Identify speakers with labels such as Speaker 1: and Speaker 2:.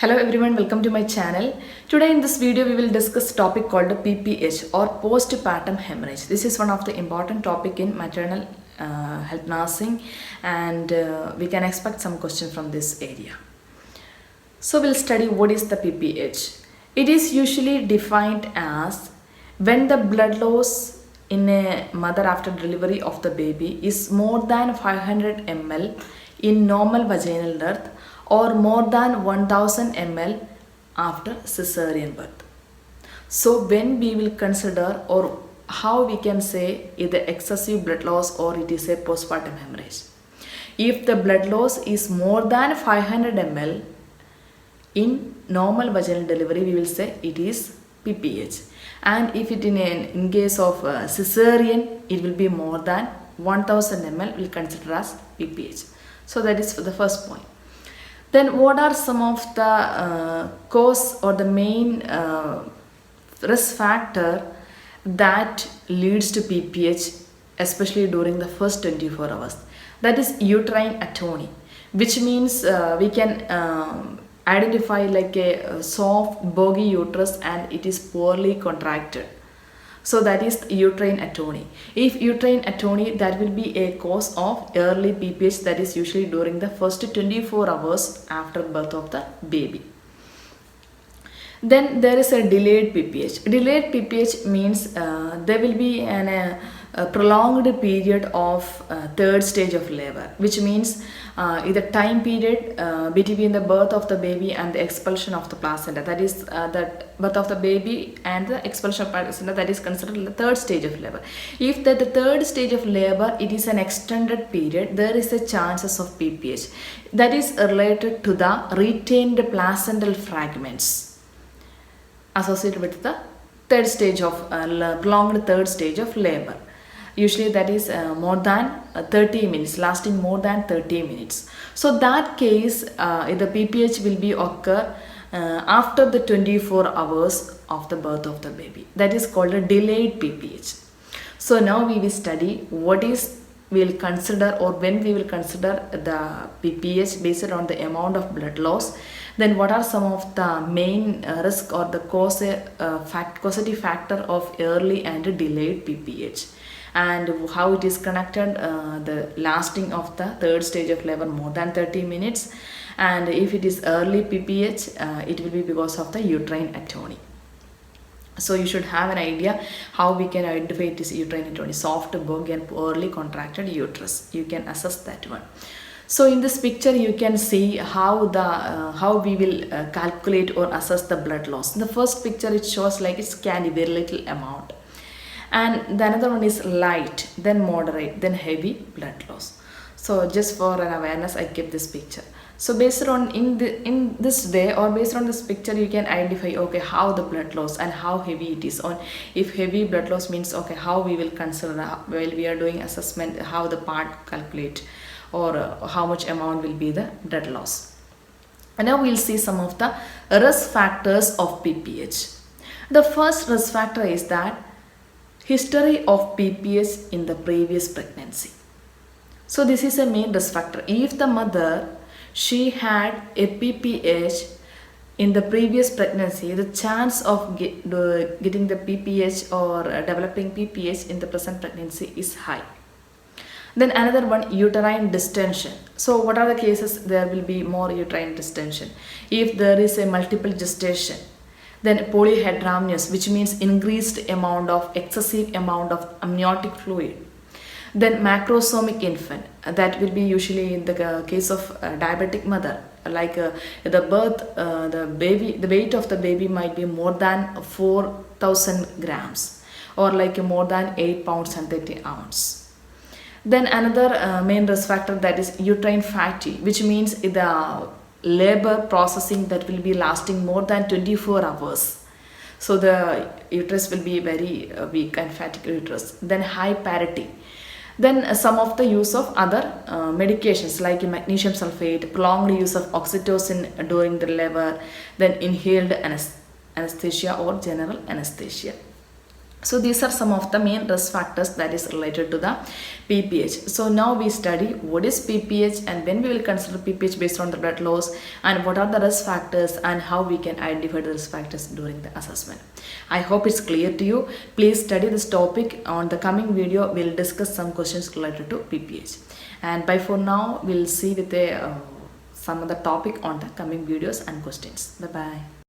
Speaker 1: Hello everyone, welcome to my channel. Today in this video we will discuss a topic called PPH or postpartum hemorrhage. This is one of the important topic in maternal health nursing and we can expect some questions from this area. So we'll study what is the PPH. It is usually defined as when the blood loss in a mother after delivery of the baby is more than 500 ml in normal vaginal birth or more than 1000 ml after cesarean birth. So when we will consider or how we can say either excessive blood loss or it is a postpartum hemorrhage. If the blood loss is more than 500 ml in normal vaginal delivery, we will say it is PPH. And if it in case of cesarean, it will be more than 1000 ml, we'll consider as PPH. So that is for the first point. Then what are some of the cause or the main risk factor that leads to PPH, especially during the first 24 hours? That is uterine atony, which means we can identify like a soft boggy uterus and it is poorly contracted. So that is uterine atony. If uterine atony, that will be a cause of early PPH, that is usually during the first 24 hours after birth of the baby. Then there is a delayed PPH. Delayed PPH means there will be a prolonged period of third stage of labor, which means the time period between the birth of the baby and the expulsion of the placenta, that is the birth of the baby and the expulsion of placenta, that is considered the third stage of labor. If the third stage of labor it is an extended period, there is a chances of PPH that is related to the retained placental fragments associated with the third stage of prolonged third stage of labor. Usually that is more than 30 minutes, lasting more than 30 minutes. So that case, the PPH will be occur after the 24 hours of the birth of the baby. That is called a delayed PPH. So now we will study what is we will consider or when we will consider the PPH based on the amount of blood loss. Then what are some of the main risk or the causative factor of early and delayed PPH, and how it is connected the lasting of the third stage of labor more than 30 minutes, and if it is early PPH it will be because of the uterine atony. So you should have an idea how we can identify it is uterine atony, soft bug and poorly contracted uterus. You can assess that one. So in this picture you can see how we will calculate or assess the blood loss. In the first picture it shows like it's candy, very little amount, and the another one is light, then moderate, then heavy blood loss. So just for an awareness I kept this picture. So based on in this way or based on this picture you can identify okay how the blood loss and how heavy it is. On if heavy blood loss means okay how we will consider while we are doing assessment, how the part calculate or how much amount will be the blood loss. And now we'll see some of the risk factors of PPH. The first risk factor is that history of PPH in the previous pregnancy. So this is a main risk factor. If the mother she had a PPH in the previous pregnancy, the chance of getting the PPH or developing PPH in the present pregnancy is high. Then another one, uterine distension. So what are the cases? There will be more uterine distension. If there is a multiple gestation, then polyhydramnios, which means increased amount of excessive amount of amniotic fluid. Then macrosomic infant, that will be usually in the case of diabetic mother, like the birth, the weight of the baby might be more than 4000 grams or like more than 8 pounds and 30 ounces. Then another main risk factor, that is uterine fatigue, which means the labor processing that will be lasting more than 24 hours. So the uterus will be very weak and fatigued uterus. Then high parity. Then some of the use of other medications like magnesium sulfate, prolonged use of oxytocin during the labor, then inhaled anesthesia or general anesthesia. So these are some of the main risk factors that is related to the PPH. So now we study what is PPH, and then we will consider PPH based on the blood loss and what are the risk factors and how we can identify the risk factors during the assessment. I hope it's clear to you. Please study this topic. On the coming video, we'll discuss some questions related to PPH. And by for now, we'll see with some other topic on the coming videos and questions. Bye bye.